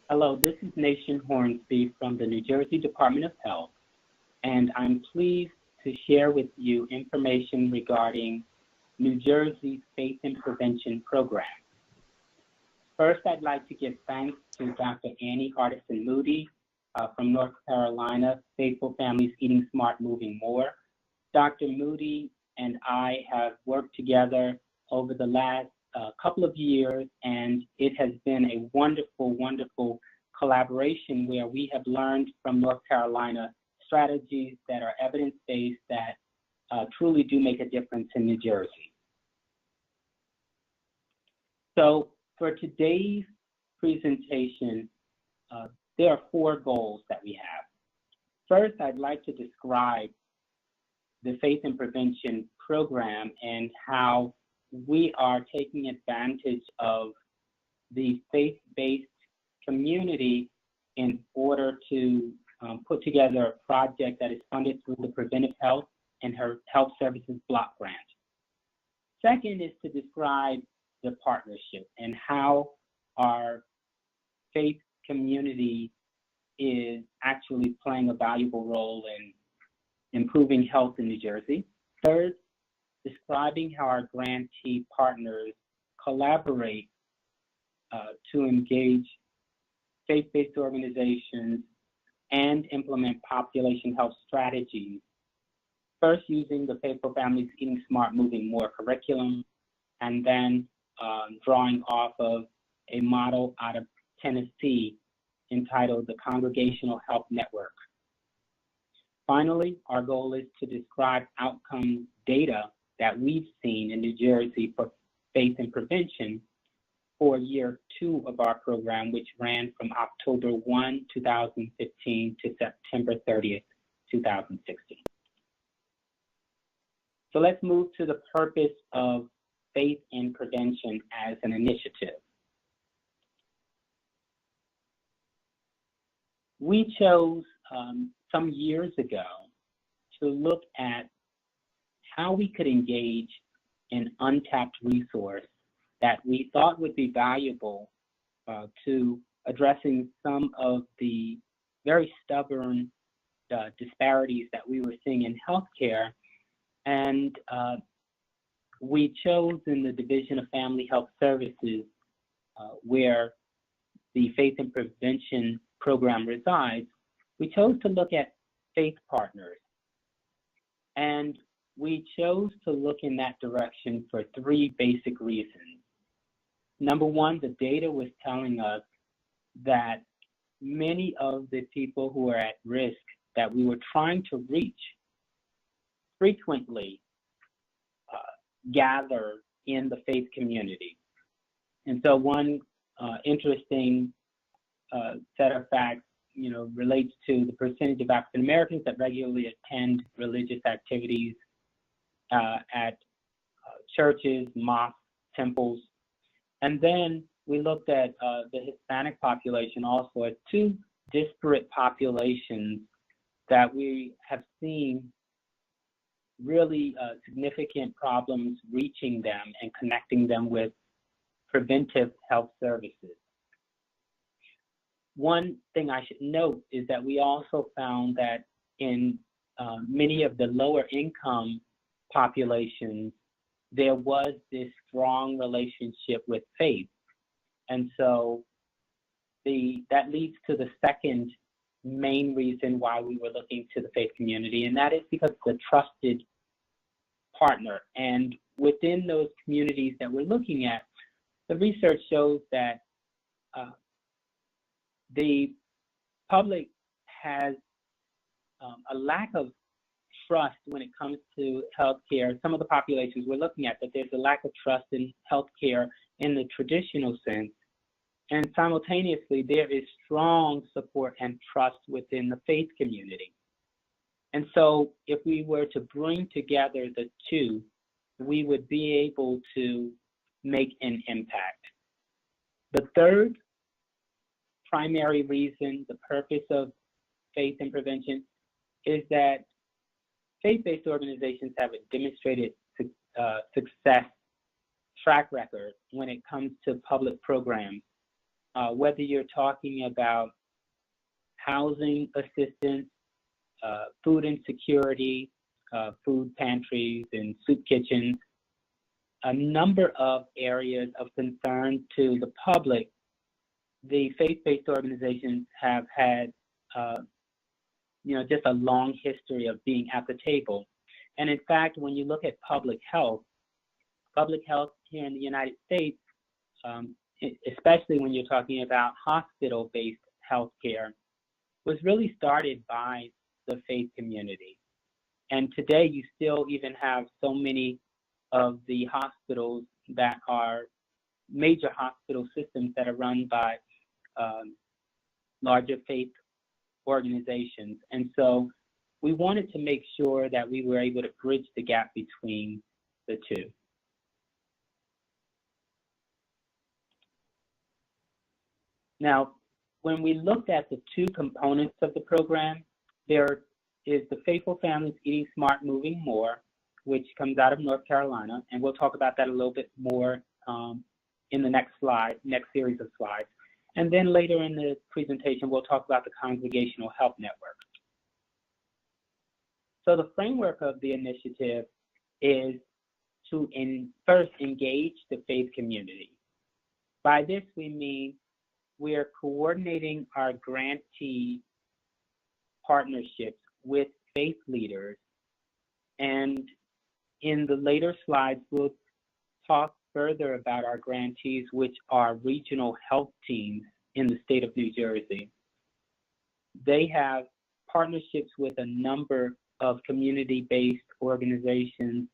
Hello, this is Nashon Hornsby from the New Jersey Department of Health, and I'm pleased to share with you information regarding New Jersey's Faith and Prevention Program. First, I'd like to give thanks to Dr. Annie Hardison Moody from North Carolina, Faithful Families Eating Smart, Moving More. Dr. Moody and I have worked together over the last couple of years, and it has been a wonderful, wonderful collaboration where we have learned from North Carolina strategies that are evidence-based that truly do make a difference in New Jersey. So for today's presentation, there are 4 goals that we have. First, I'd like to describe the Faith and Prevention Program and how we are taking advantage of the faith-based community in order to put together a project that is funded through the Preventive Health and her Health Services Block Grant. Second is to describe the partnership and how our faith community is actually playing a valuable role in improving health in New Jersey. Third, describing how our grantee partners collaborate to engage faith-based organizations and implement population health strategies. First, using the Faithful Families Eating Smart, Moving More curriculum, and then drawing off of a model out of Tennessee entitled the Congregational Health Network. Finally, our goal is to describe outcome data that we've seen in New Jersey for faith and prevention for year 2 of our program, which ran from October 1, 2015 to September 30th, 2016. So let's move to the purpose of faith and prevention as an initiative. We chose some years ago to look at how we could engage an untapped resource that we thought would be valuable to addressing some of the very stubborn disparities that we were seeing in healthcare. And we chose in the Division of Family Health Services, where the Faith and Prevention Program resides, we chose to look at faith partners. And we chose to look in that direction for 3 basic reasons. Number one, the data was telling us that many of the people who are at risk that we were trying to reach frequently gather in the faith community. And so one interesting set of facts, relates to the percentage of African Americans that regularly attend religious activities at churches, mosques, temples. And then we looked at the Hispanic population also as 2 disparate populations that we have seen really significant problems reaching them and connecting them with preventive health services. One thing I should note is that we also found that in many of the lower income populations, there was this strong relationship with faith. And so that leads to the second main reason why we were looking to the faith community, and that is because the trusted partner. And within those communities that we're looking at, the research shows that the public has a lack of trust when it comes to healthcare. Some of the populations we're looking at, that there's a lack of trust in healthcare in the traditional sense. And simultaneously, there is strong support and trust within the faith community. And so if we were to bring together the 2, we would be able to make an impact. The third primary reason, the purpose of faith and prevention, is that faith-based organizations have a demonstrated success track record when it comes to public programs. whether you're talking about housing assistance, food insecurity, food pantries and soup kitchens, a number of areas of concern to the public, the faith-based organizations have had, just a long history of being at the table. And in fact, when you look at public health here in the United States, especially when you're talking about hospital-based healthcare, was really started by the faith community. And today you still even have so many of the hospitals that are major hospital systems that are run by larger faith organizations. And so we wanted to make sure that we were able to bridge the gap between the two. Now, when we looked at the two components of the program, there is the Faithful Families Eating Smart, Moving More, which comes out of North Carolina, and we'll talk about that a little bit more in the next series of slides. And then later in the presentation, we'll talk about the Congregational Health Network. So the framework of the initiative is to first engage the faith community. By this, we mean we are coordinating our grantee partnerships with faith leaders. And in the later slides, we'll talk further about our grantees, which are regional health teams in the state of New Jersey. They have partnerships with a number of community-based organizations,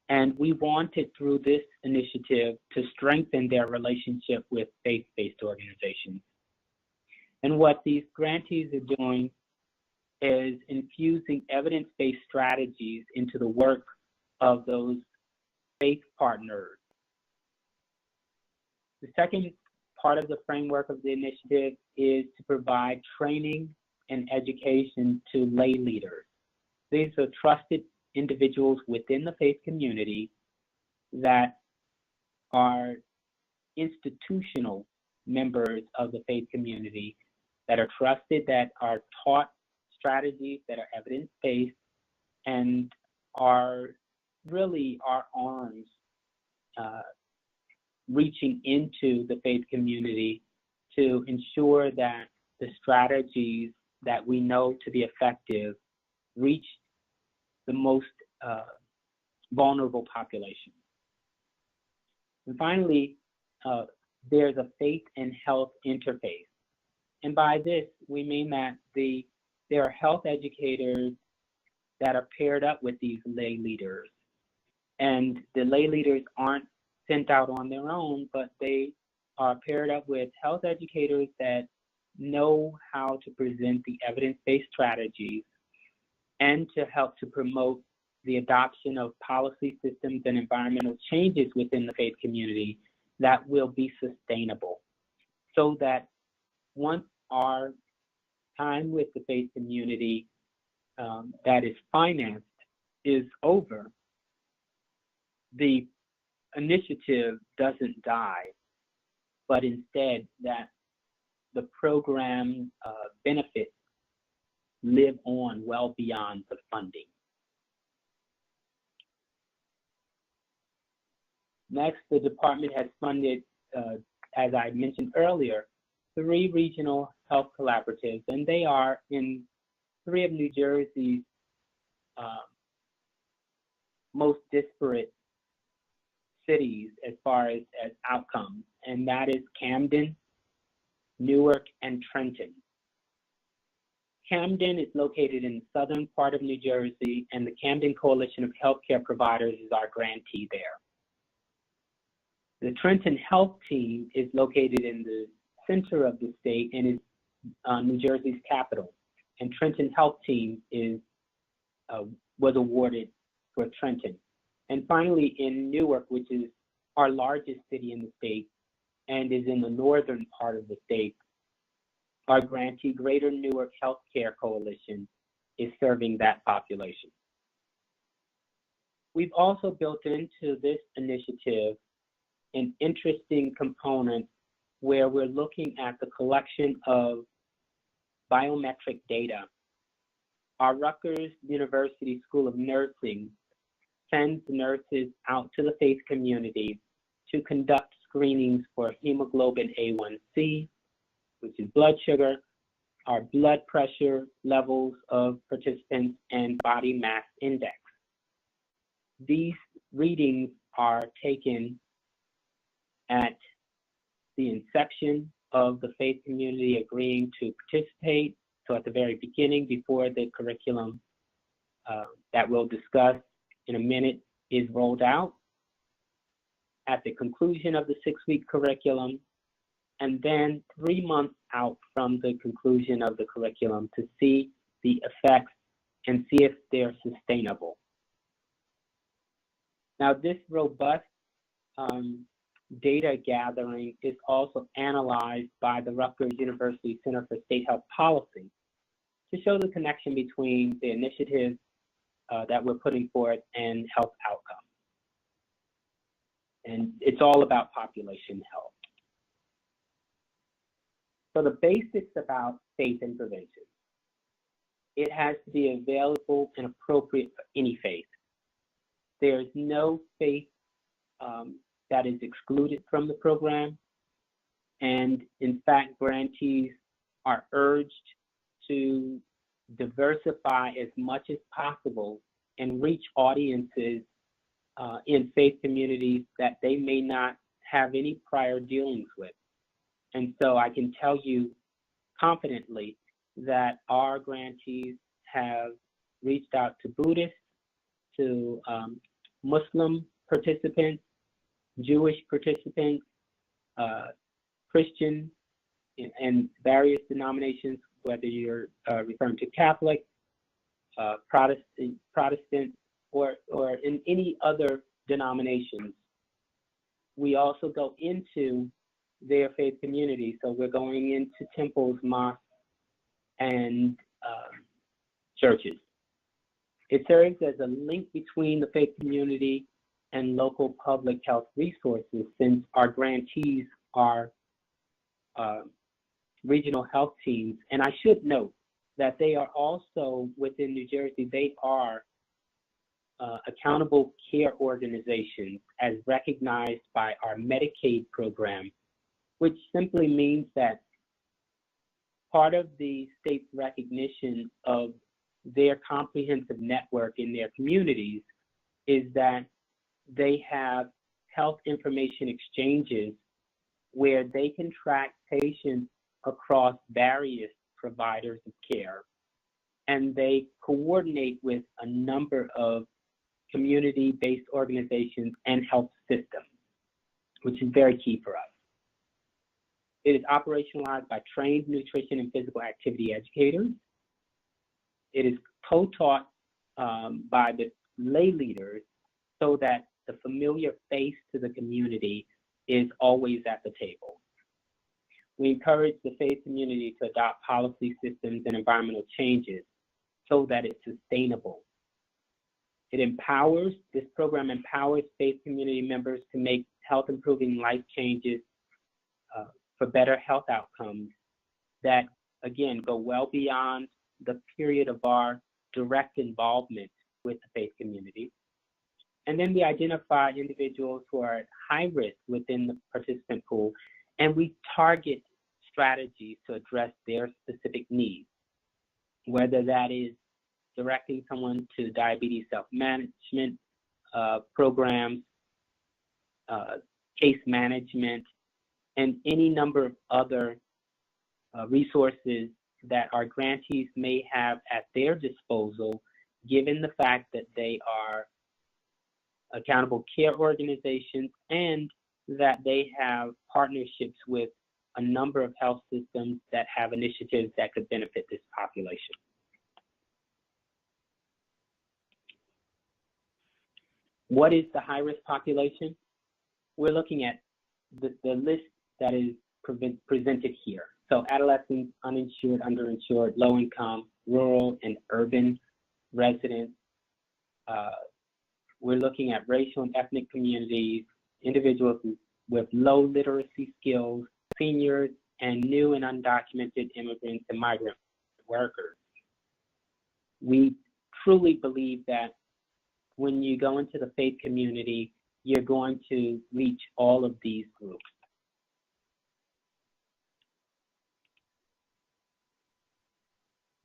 and we wanted through this initiative to strengthen their relationship with faith-based organizations. And what these grantees are doing is infusing evidence-based strategies into the work of those faith partners. The second part of the framework of the initiative is to provide training and education to lay leaders. These are trusted individuals within the faith community that are institutional members of the faith community, that are trusted, that are taught strategies that are evidence-based, and are really our arms reaching into the faith community to ensure that the strategies that we know to be effective reach the most vulnerable population. And finally, there's a faith and health interface. And by this, we mean that there are health educators that are paired up with these lay leaders. And the lay leaders aren't sent out on their own, but they are paired up with health educators that know how to present the evidence-based strategies and to help to promote the adoption of policy systems and environmental changes within the faith community that will be sustainable, so that once our time with the faith community that is financed is over, the initiative doesn't die, but instead that the program benefits live on well beyond the funding. Next, the department has funded, as I mentioned earlier, 3 regional health collaboratives, and they are in 3 of New Jersey's most disparate cities as far as outcomes, and that is Camden, Newark, and Trenton. Camden is located in the southern part of New Jersey, and the Camden Coalition of Healthcare Providers is our grantee there. The Trenton Health Team is located in the center of the state and is New Jersey's capital. And Trenton Health Team was awarded for Trenton. And finally, in Newark, which is our largest city in the state and is in the northern part of the state, our grantee, Greater Newark Healthcare Coalition, is serving that population. We've also built into this initiative an interesting component where we're looking at the collection of biometric data. Our Rutgers University School of Nursing sends nurses out to the faith community to conduct screenings for hemoglobin A1C, which is blood sugar, our blood pressure levels of participants, and body mass index. These readings are taken at the inception of the faith community agreeing to participate. So at the very beginning, before the curriculum that we'll discuss in a minute is rolled out, at the conclusion of the 6-week curriculum, and then 3 months out from the conclusion of the curriculum to see the effects and see if they're sustainable. Now, this robust data gathering is also analyzed by the Rutgers University Center for State Health Policy to show the connection between the initiatives that we're putting forth and health outcomes. And it's all about population health. So the basics about faith and prevention. It has to be available and appropriate for any faith. There's no faith that is excluded from the program. And in fact, grantees are urged to diversify as much as possible and reach audiences in faith communities that they may not have any prior dealings with. And so I can tell you confidently that our grantees have reached out to Buddhists, to Muslim participants, Jewish participants, Christian, and various denominations, whether you're referring to Catholic, Protestant, or in any other denominations. We also go into their faith community. So we're going into temples, mosques, and churches. It serves as a link between the faith community and local public health resources, since our grantees are regional health teams. And I should note that they are also, within New Jersey, they are accountable care organizations as recognized by our Medicaid program, which simply means that part of the state's recognition of their comprehensive network in their communities is that they have health information exchanges where they can track patients across various providers of care, and they coordinate with a number of community-based organizations and health systems, which is very key for us. It is operationalized by trained nutrition and physical activity educators. It is co-taught by the lay leaders so that the familiar face to the community is always at the table. We encourage the faith community to adopt policy systems and environmental changes so that it's sustainable. This program empowers faith community members to make health improving life changes for better health outcomes that, again, go well beyond the period of our direct involvement with the faith community. And then we identify individuals who are at high risk within the participant pool, and we target strategies to address their specific needs, whether that is directing someone to diabetes self-management programs, case management, and any number of other resources that our grantees may have at their disposal, given the fact that they are accountable care organizations and that they have partnerships with a number of health systems that have initiatives that could benefit this population. What is the high-risk population? We're looking at the list that is presented here. So adolescents, uninsured, underinsured, low income, rural and urban residents. We're looking at racial and ethnic communities, individuals with low literacy skills, seniors, and new and undocumented immigrants and migrant workers. We truly believe that when you go into the faith community, you're going to reach all of these groups.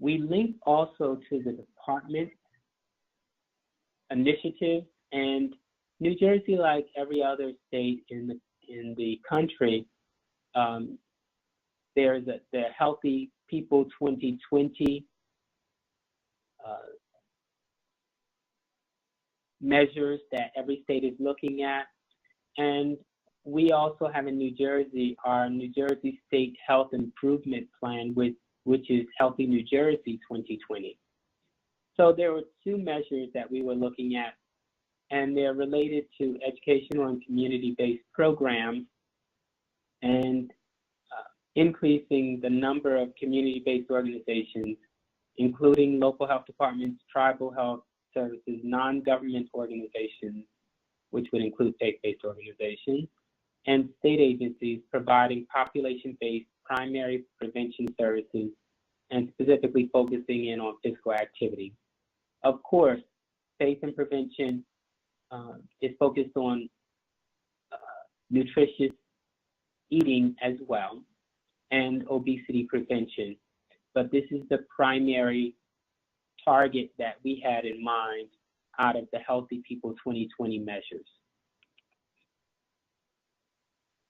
We link also to the department initiative, and New Jersey, like every other state in the country, there's the Healthy People 2020 measures that every state is looking at. And we also have in New Jersey our New Jersey State Health Improvement Plan, which is Healthy New Jersey 2020. So there were two measures that we were looking at, and they're related to educational and community-based programs and increasing the number of community-based organizations, including local health departments, tribal health services, non-government organizations, which would include faith-based organizations, and state agencies providing population-based primary prevention services and specifically focusing in on physical activity. Of course, faith and prevention is focused on nutritious eating as well and obesity prevention, but this is the primary target that we had in mind out of the Healthy People 2020 measures.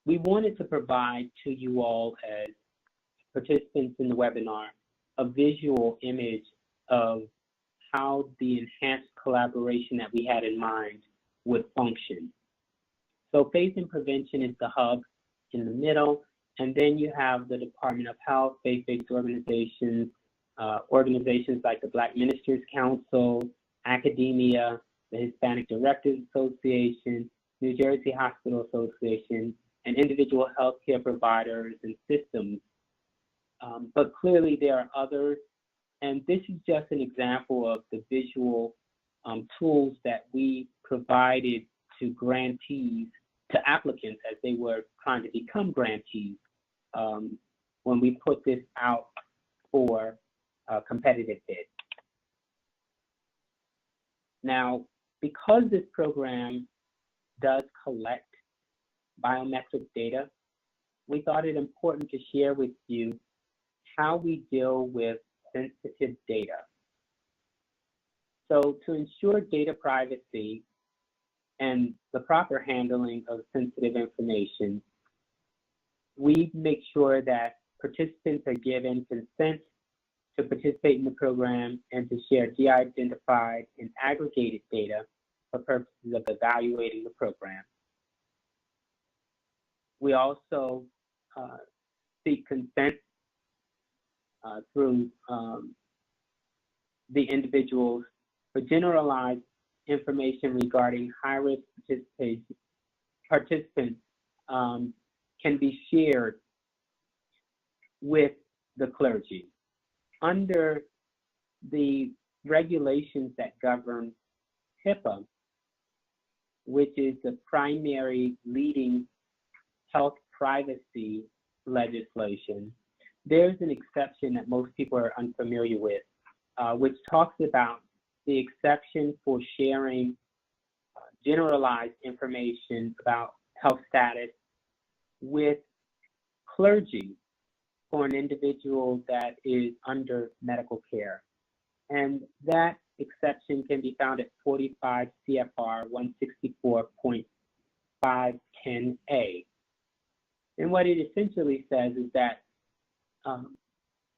We wanted to provide to you all as participants in the webinar a visual image of how the enhanced collaboration that we had in mind would function. So faith and prevention is the hub in the middle, and then you have the Department of Health, faith-based organizations, organizations like the Black Ministers Council, academia, the Hispanic Directors Association, New Jersey Hospital Association, and individual healthcare providers and systems. But clearly there are others, and this is just an example of the visual tools that we provided to grantees, to applicants as they were trying to become grantees when we put this out for a competitive bid. Now, because this program does collect biometric data, we thought it important to share with you how we deal with sensitive data. So to ensure data privacy and the proper handling of sensitive information, we make sure that participants are given consent to participate in the program and to share de-identified and aggregated data for purposes of evaluating the program. We also seek consent through the individuals for generalized information regarding high-risk participants can be shared with the clergy. Under the regulations that govern HIPAA, which is the primary leading health privacy legislation, there's an exception that most people are unfamiliar with, which talks about the exception for sharing generalized information about health status with clergy for an individual that is under medical care. And that exception can be found at 45 CFR 164.510A. And what it essentially says is that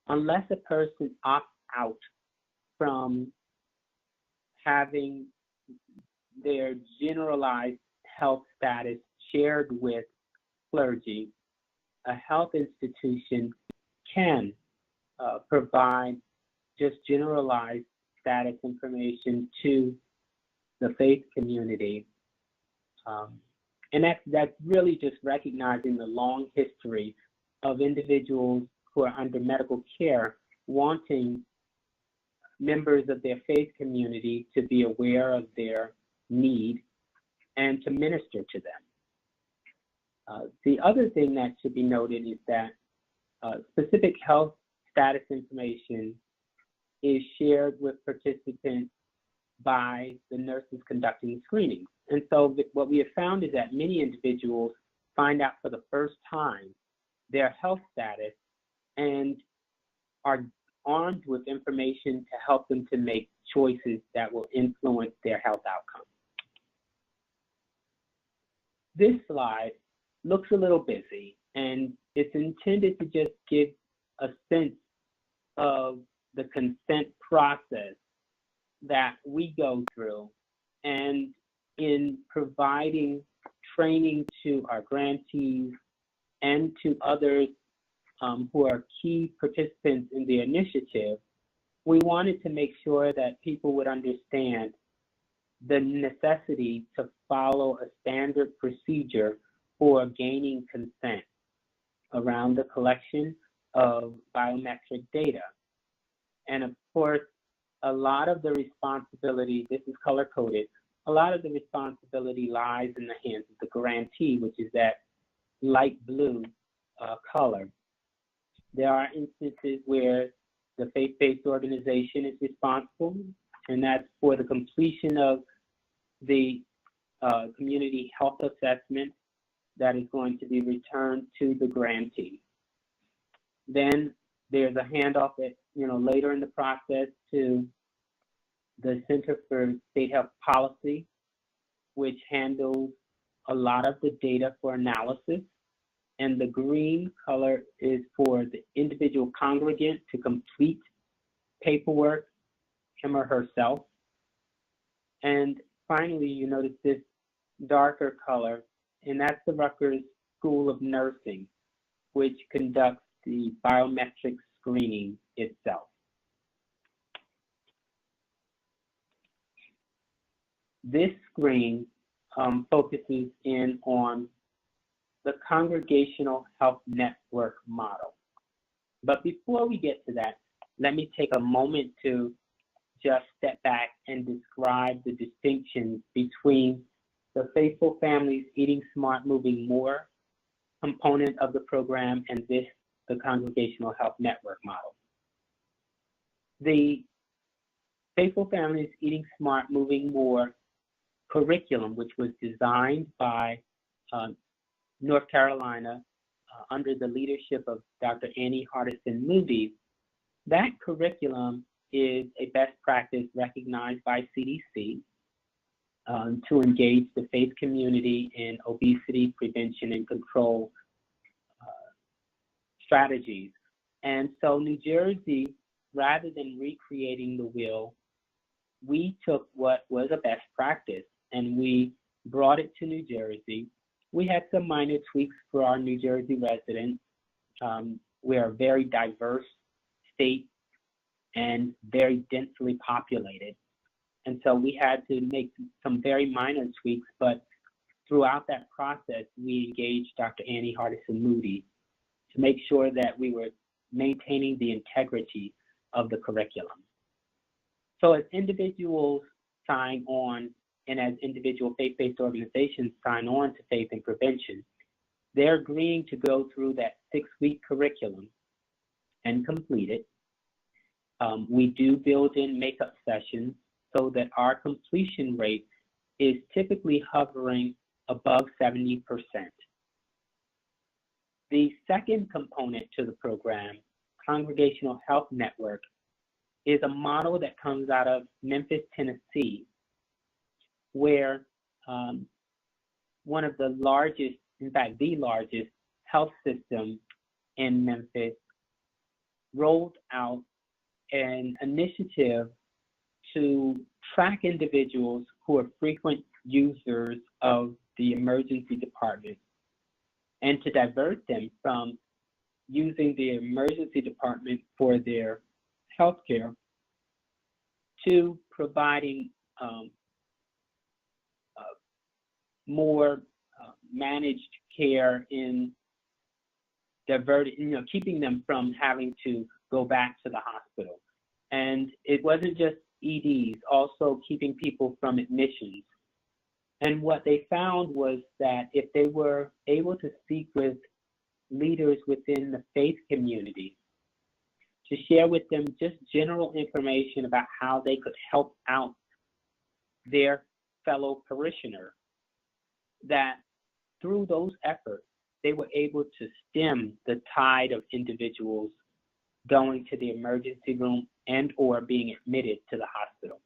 unless a person opts out from having their generalized health status shared with clergy, a health institution can provide just generalized status information to the faith community. And that's really just recognizing the long history of individuals who are under medical care wanting members of their faith community to be aware of their need and to minister to them. The other thing that should be noted is that specific health status information is shared with participants by the nurses conducting the screening. And so what we have found is that many individuals find out for the first time their health status and are armed with information to help them to make choices that will influence their health outcomes. This slide looks a little busy, and it's intended to just give a sense of the consent process that we go through, and in providing training to our grantees and to others who are key participants in the initiative, we wanted to make sure that people would understand the necessity to follow a standard procedure for gaining consent around the collection of biometric data. And of course, a lot of the responsibility, this is color-coded, a lot of the responsibility lies in the hands of the grantee, which is that light blue color. There are instances where the faith-based organization is responsible, and that's for the completion of the community health assessment that is going to be returned to the grantee. Then there's a handoff at, later in the process to the Center for State Health Policy, which handles a lot of the data for analysis. And the green color is for the individual congregant to complete paperwork, him or herself. And finally, you notice this darker color, and that's the Rutgers School of Nursing, which conducts the biometric screening itself. This screen focuses in on the congregational health network model. But before we get to that, let me take a moment to just step back and describe the distinctions between the Faithful Families Eating Smart, Moving More component of the program and the congregational health network model. The Faithful Families Eating Smart, Moving More curriculum, which was designed by North Carolina under the leadership of Dr. Annie Hardison Moody, that curriculum is a best practice recognized by CDC to engage the faith community in obesity prevention and control strategies. And so New Jersey, rather than recreating the wheel, we took what was a best practice and we brought it to New Jersey. We had some minor tweaks for our New Jersey residents. We are a very diverse state and very densely populated. And so we had to make some very minor tweaks, but throughout that process, we engaged Dr. Annie Hardison Moody to make sure that we were maintaining the integrity of the curriculum. So as individuals sign on, and as individual faith-based organizations sign on to Faith and Prevention, they're agreeing to go through that 6-week curriculum and complete it. We do build in makeup sessions so that our completion rate is typically hovering above 70%. The second component to the program, Congregational Health Network, is a model that comes out of Memphis, Tennessee, where one of the largest, in fact, the largest health system in Memphis rolled out an initiative to track individuals who are frequent users of the emergency department and to divert them from using the emergency department for their health care to providing more managed care in keeping them from having to go back to the hospital. And it wasn't just EDs, also keeping people from admissions And what they found was that if they were able to speak with leaders within the faith community to share with them just general information about how they could help out their fellow parishioner, that through those efforts, they were able to stem the tide of individuals going to the emergency room and or being admitted to the hospital.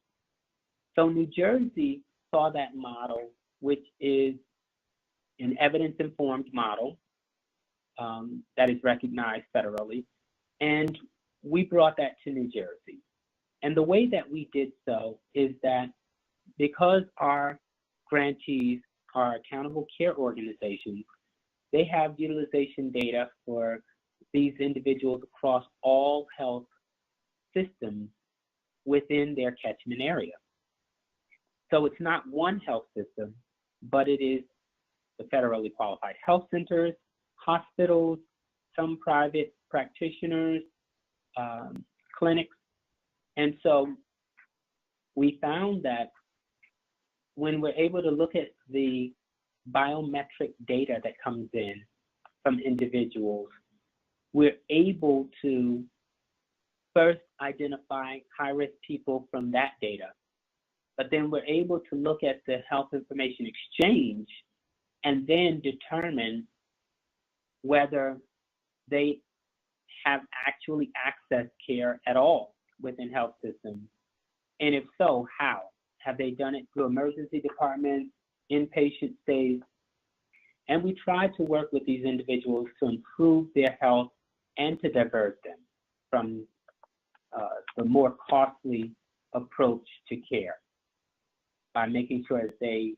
So New Jersey saw that model, which is an evidence-informed model that is recognized federally, and we brought that to New Jersey. And the way that we did so is that because our grantees are accountable care organizations, they have utilization data for these individuals across all health systems within their catchment area. So it's not one health system, but it is the federally qualified health centers, hospitals, some private practitioners, clinics. And so we found that when we're able to look at the biometric data that comes in from individuals, we're able to first identify high-risk people from that data, but then we're able to look at the health information exchange and then determine whether they have actually accessed care at all within health systems, and if so, how? Have they done it through emergency departments, inpatient stays? And we try to work with these individuals to improve their health and to divert them from the more costly approach to care by making sure that they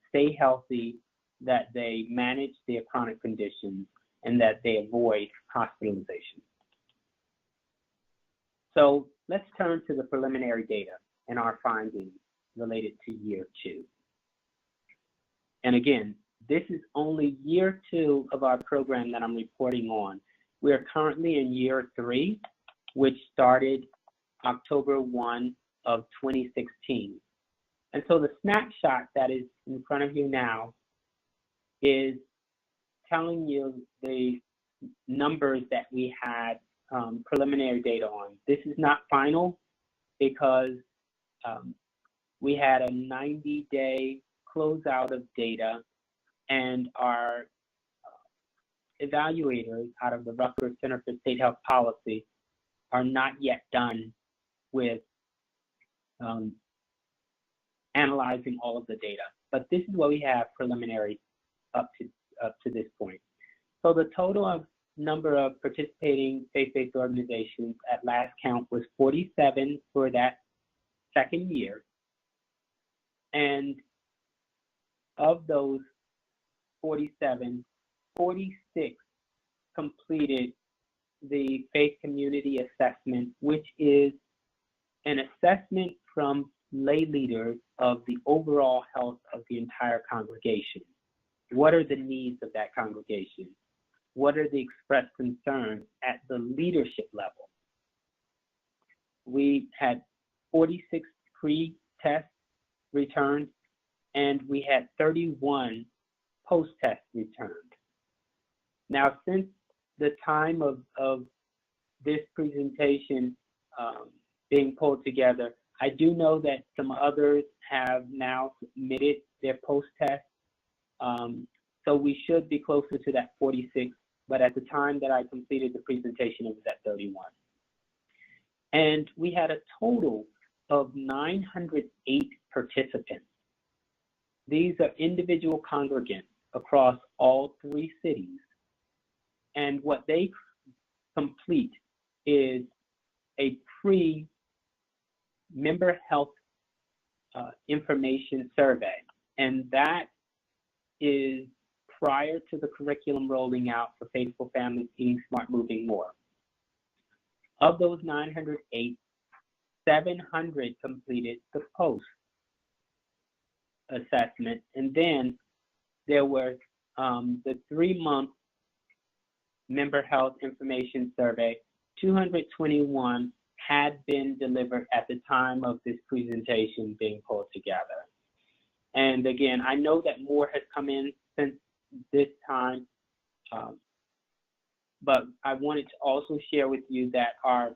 stay healthy, that they manage their chronic conditions, and that they avoid hospitalization. So let's turn to the preliminary data and our findings related to year 2. And again, this is only year 2 of our program that I'm reporting on. We are currently in year 3, which started October 1 of 2016. And so the snapshot that is in front of you now is telling you the numbers that we had preliminary data on. This is not final because we had a 90-day closeout of data, and our evaluators out of the Rutgers Center for State Health Policy are not yet done with analyzing all of the data. But this is what we have preliminary up to this point. So the total of number of participating faith-based organizations at last count was 47 for that second year. And of those 47, 46 completed the faith community assessment, which is an assessment from lay leaders of the overall health of the entire congregation. What are the needs of that congregation? What are the expressed concerns at the leadership level? We had 46 pre-test returned, and we had 31 post-test returned. Now, since the time of this presentation being pulled together, I do know that some others have now submitted their post-test. So we should be closer to that 46, but at the time that I completed the presentation, it was at 31. And we had a total of 908 participants. These are individual congregants across all 3 cities. And what they complete is a pre-member health information survey. And that is prior to the curriculum rolling out for Faithful Families Eating Smart, Moving More. Of those 908, 700 completed the post assessment, and then there was the 3-month member health information survey. 221 had been delivered at the time of this presentation being pulled together. And again, I know that more has come in since this time, but I wanted to also share with you that our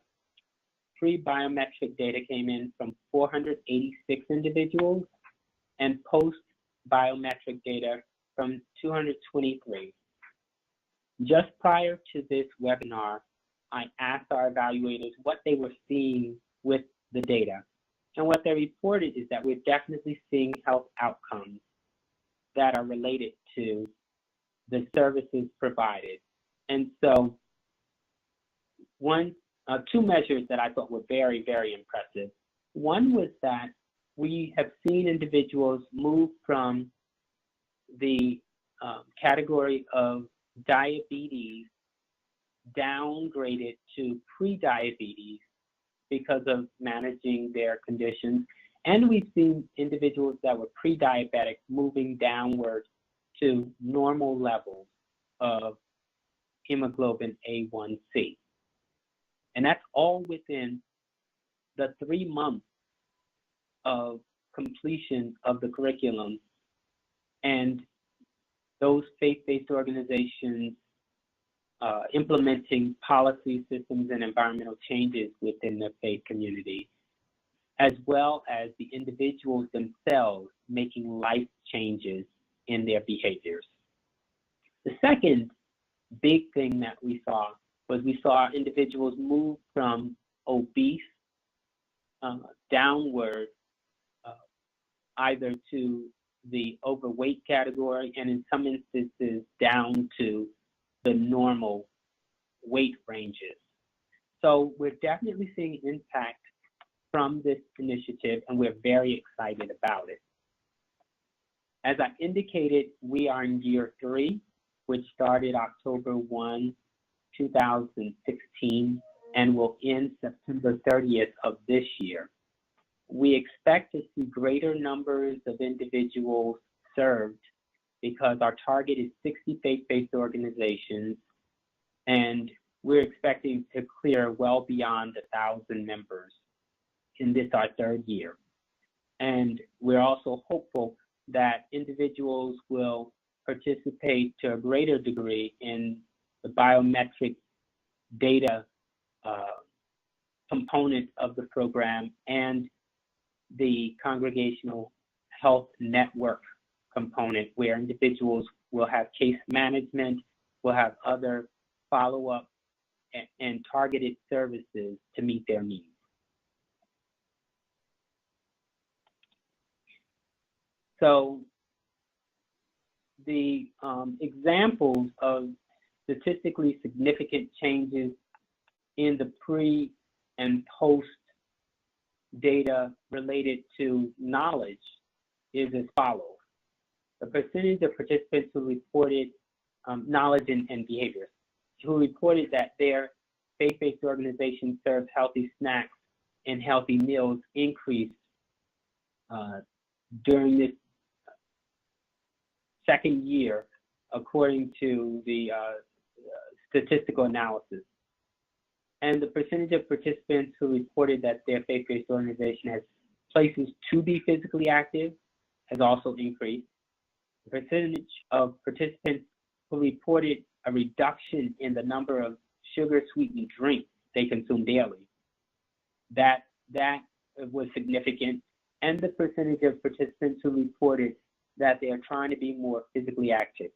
pre-biometric data came in from 486 individuals and post-biometric data from 223. Just prior to this webinar, I asked our evaluators what they were seeing with the data. And what they reported is that we're definitely seeing health outcomes that are related to the services provided. And so two measures that I thought were very, very impressive. One was that we have seen individuals move from the category of diabetes downgraded to pre-diabetes because of managing their conditions. And we've seen individuals that were pre-diabetic moving downward to normal levels of hemoglobin A1C. And that's all within the 3 months of completion of the curriculum and those faith-based organizations implementing policy systems and environmental changes within the faith community, as well as the individuals themselves making life changes in their behaviors. The second big thing that we saw was we saw individuals move from obese downward, either to the overweight category and in some instances down to the normal weight ranges. So we're definitely seeing impact from this initiative, and we're very excited about it. As I indicated, we are in year 3, which started October 1, 2016, and will end September 30th of this year. We expect to see greater numbers of individuals served because our target is 60 faith-based organizations, and we're expecting to clear well beyond 1,000 members in this, our 3rd year. And we're also hopeful that individuals will participate to a greater degree in the biometric data component of the program and the congregational health network component, where individuals will have case management, will have other follow-up and targeted services to meet their needs. So the examples of statistically significant changes in the pre and post data related to knowledge is as follows. The percentage of participants who reported knowledge and behaviors, who reported that their faith-based organization serves healthy snacks and healthy meals increased during this 2nd year, according to the statistical analysis. And the percentage of participants who reported that their faith-based organization has places to be physically active has also increased. The percentage of participants who reported a reduction in the number of sugar-sweetened drinks they consume daily, that was significant. And the percentage of participants who reported that they are trying to be more physically active.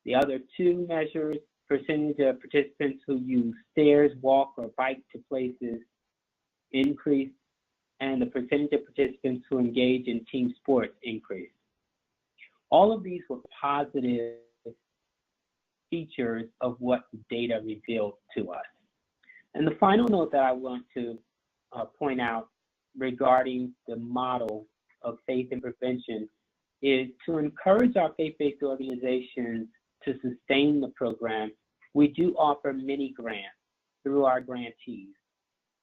The other 2 measures, percentage of participants who use stairs, walk, or bike to places increased, and the percentage of participants who engage in team sports increased. All of these were positive features of what the data revealed to us. And the final note that I want to point out regarding the model of faith and prevention is to encourage our faith-based organizations to sustain the program. We do offer mini grants through our grantees.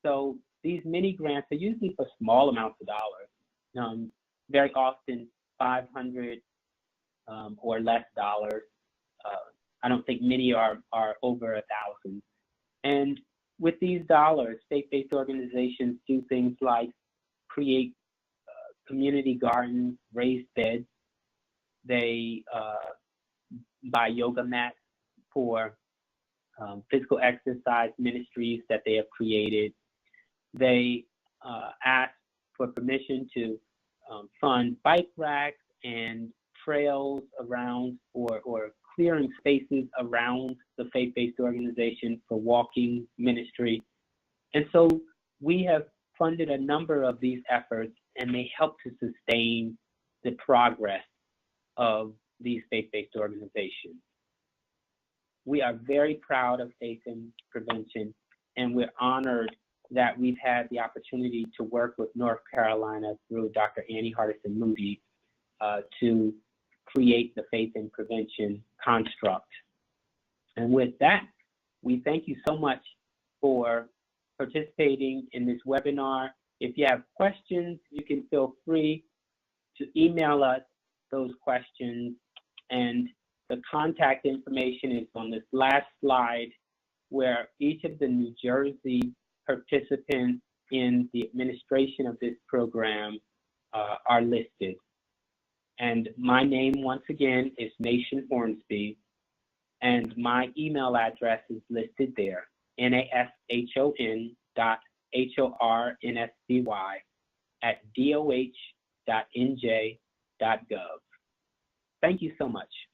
So these mini grants are usually for small amounts of dollars, very often $500 or less dollars. I don't think many are over 1,000. And with these dollars, faith-based organizations do things like create community gardens, raised beds. They buy yoga mats for physical exercise ministries that they have created. They ask for permission to fund bike racks and trails around or clearing spaces around the faith-based organization for walking ministry. And so we have funded a number of these efforts, and they help to sustain the progress of these faith-based organizations. We are very proud of Faith in Prevention, and we're honored that we've had the opportunity to work with North Carolina through Dr. Annie Hardison Moody to create the Faith in Prevention construct. And with that, we thank you so much for participating in this webinar. If you have questions, you can feel free to email us those questions, and the contact information is on this last slide, where each of the New Jersey participants in the administration of this program are listed. And my name, once again, is Nashon Hornsby, and my email address is listed there, nashon.hornsby@doh.nj.gov. Thank you so much.